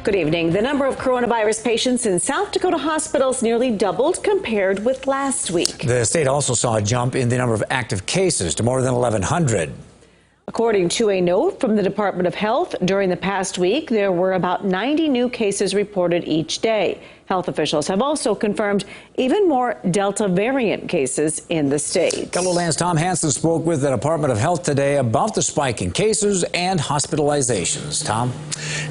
Good evening. The number of coronavirus patients in South Dakota hospitals nearly doubled compared with last week. The state also saw a jump in the number of active cases to more than 1,100. According to a note from the Department of Health, during the past week, there were about 90 new cases reported each day. Health officials have also confirmed even more Delta variant cases in the state. KELOLAND's Tom Hansen spoke with the Department of Health today about the spike in cases and hospitalizations. Tom?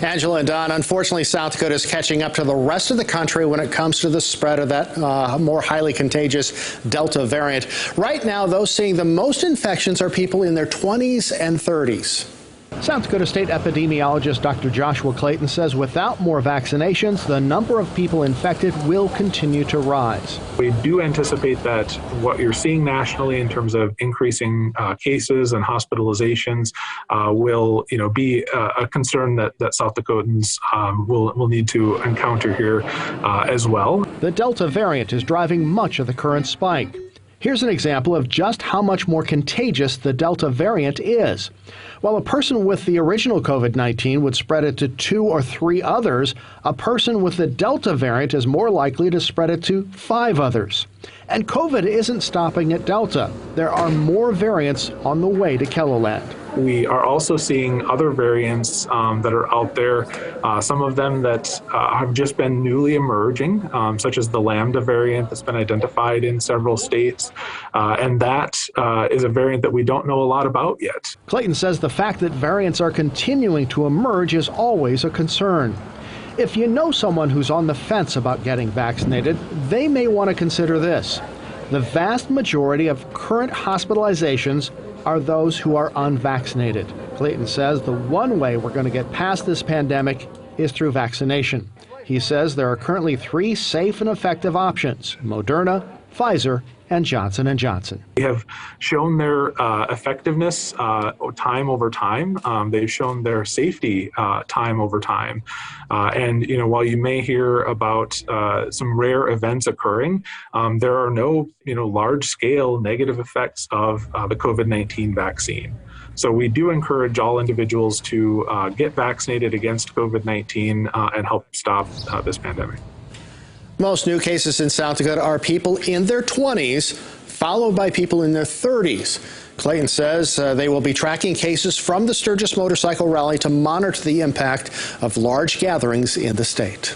Angela and Don, unfortunately, South Dakota is catching up to the rest of the country when it comes to the spread of that more highly contagious Delta variant. Right now, those seeing the most infections are people in their 20s and 30s. South Dakota State epidemiologist Dr. Joshua Clayton says without more vaccinations, the number of people infected will continue to rise. We do anticipate that what you're seeing nationally in terms of increasing cases and hospitalizations will, be a concern that South Dakotans will need to encounter here as well. The Delta variant is driving much of the current spike. Here's an example of just how much more contagious the Delta variant is. While a person with the original COVID-19 would spread it to 2 or 3 others, a person with the Delta variant is more likely to spread it to 5 others. And COVID isn't stopping at Delta. There are more variants on the way to KELOLAND. We are also seeing other variants that are out there, some of them that have just been newly emerging, such as the Lambda variant that's been identified in several states. And that is a variant that we don't know a lot about yet. Clayton says the fact that variants are continuing to emerge is always a concern. If you know someone who's on the fence about getting vaccinated, they may want to consider this. The vast majority of current hospitalizations are those who are unvaccinated. Clayton says the one way we're going to get past this pandemic is through vaccination. He says there are currently 3 safe and effective options: Moderna, Pfizer, and Johnson & Johnson. They have shown their effectiveness time over time. They've shown their safety time over time. And while you may hear about some rare events occurring, there are no large-scale negative effects of the COVID-19 vaccine. So we do encourage all individuals to get vaccinated against COVID-19 and help stop this pandemic. Most new cases in South Dakota are people in their 20s, followed by people in their 30s. Clayton says they will be tracking cases from the Sturgis Motorcycle Rally to monitor the impact of large gatherings in the state.